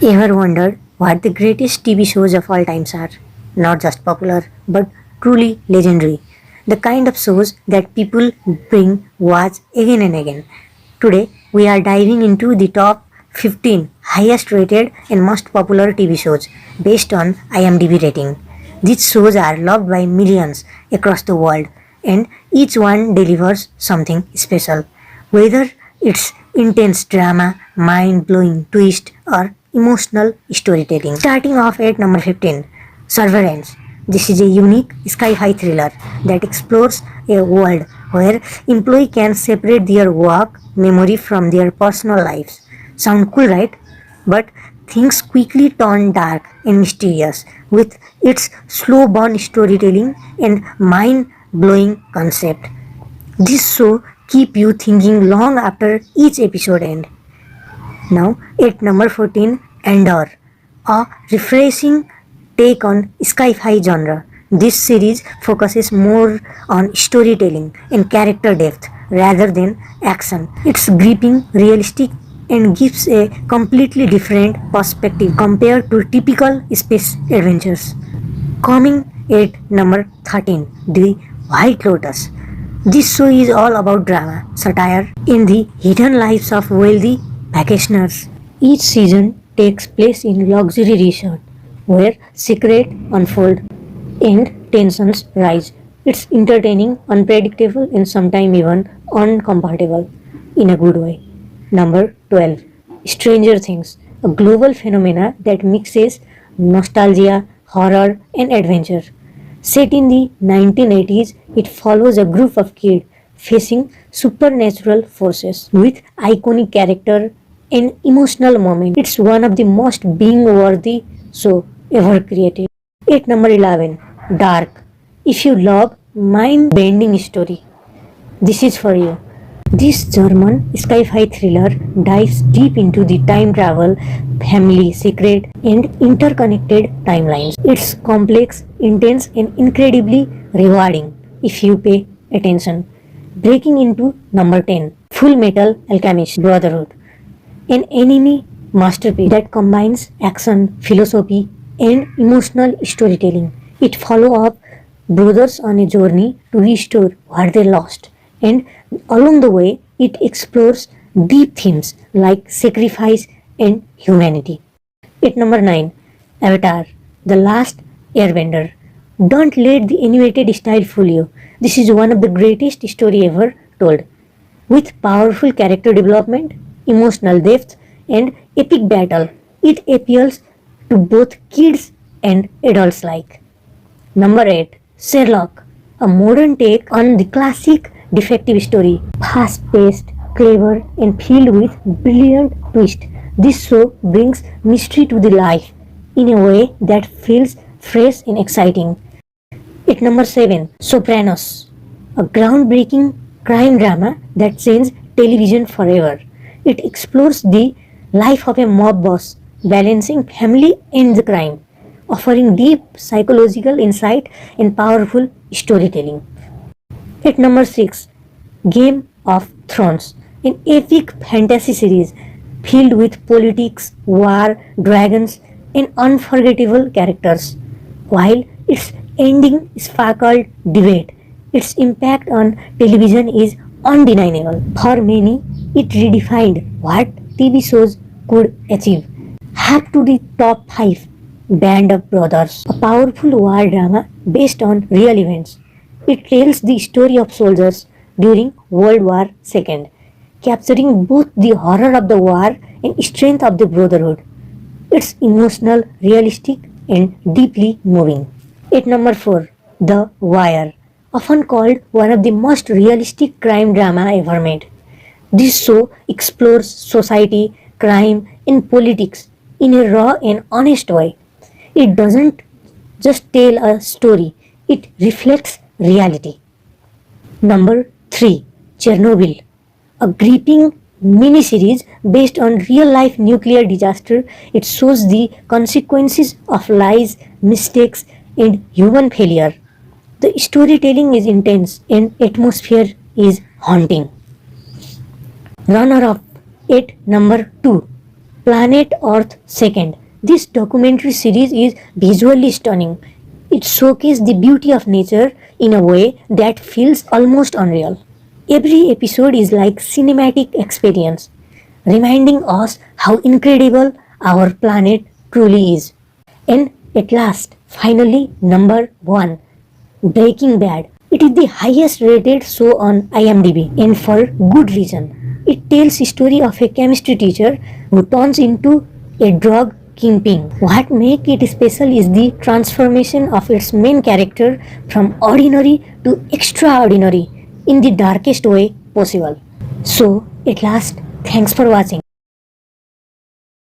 Ever wondered what the greatest TV shows of all times are? Not just popular, but truly legendary. The kind of shows that people bring watch again and again. Today, we are diving into the top 15 highest rated and most popular TV shows based on IMDb rating. These shows are loved by millions across the world, and each one delivers something special. Whether it's intense drama, mind blowing twist, or emotional storytelling. Starting off at number 15, Surveillance. This is a unique sci-fi thriller that explores a world where employees can separate their work memory from their personal lives. Sound cool, right? But things quickly turn dark and mysterious with its slow burn storytelling and mind-blowing concept. This show keep you thinking long after each episode ends. Now at number 14, Andor, a refreshing take on sci-fi genre. This series focuses more on storytelling and character depth rather than action. It's gripping, realistic, and gives a completely different perspective compared to typical space adventures. Coming at number 13, The White Lotus. This show is all about drama, satire, and the hidden lives of wealthy vacationers. Each season takes place in luxury resort where secrets unfold and tensions rise. It's entertaining, unpredictable, and sometimes even uncomfortable in a good way. Number 12, Stranger Things, a global phenomena that mixes nostalgia, horror, and adventure. Set in the 1980s, it follows a group of kids facing supernatural forces with iconic character and emotional moments. It's one of the most being-worthy show ever created. At number 11, Dark. If you love mind-bending story, this is for you. This German sci-fi thriller dives deep into the time travel, family, secret, and interconnected timelines. It's complex, intense, and incredibly rewarding if you pay attention. Breaking into number 10, Full Metal Alchemist Brotherhood, an anime masterpiece that combines action, philosophy, and emotional storytelling. It follows up brothers on a journey to restore what they lost, and along the way, it explores deep themes like sacrifice and humanity. At number 9, Avatar, The Last Airbender. Don't let the animated style fool you. This is one of the greatest story ever told. With powerful character development, emotional depth, and epic battle, it appeals to both kids and adults alike. Number 8, Sherlock, a modern take on the classic detective story. Fast-paced, clever, and filled with brilliant twists. This show brings mystery to the life in a way that feels fresh and exciting. At number 7, Sopranos, a groundbreaking crime drama that changed television forever. It explores the life of a mob boss, balancing family and the crime, offering deep psychological insight and powerful storytelling. At number 6, Game of Thrones, an epic fantasy series filled with politics, war, dragons, and unforgettable characters. While its ending sparkled debate, its impact on television is undeniable. For many, it redefined what TV shows could achieve. Up to the top 5, Band of Brothers, a powerful war drama based on real events. It tells the story of soldiers during World War II, capturing both the horror of the war and strength of the brotherhood. It's emotional, realistic, and deeply moving. At number 4, The Wire, often called one of the most realistic crime drama ever made. This show explores society, crime, and politics in a raw and honest way. It doesn't just tell a story, it reflects reality. Number 3, Chernobyl, a gripping mini-series based on real-life nuclear disaster. It shows the consequences of lies, mistakes, and human failure. The storytelling is intense and atmosphere is haunting. Runner-up at number 2, Planet Earth Second. This documentary series is visually stunning. It showcases the beauty of nature in a way that feels almost unreal. Every episode is like cinematic experience, reminding us how incredible our planet truly is. And at last, finally, number 1, Breaking Bad. It is the highest rated show on IMDb, and for good reason. It tells a story of a chemistry teacher who turns into a drug kingpin. What makes it special is the transformation of its main character from ordinary to extraordinary in the darkest way possible. So, at last, thanks for watching.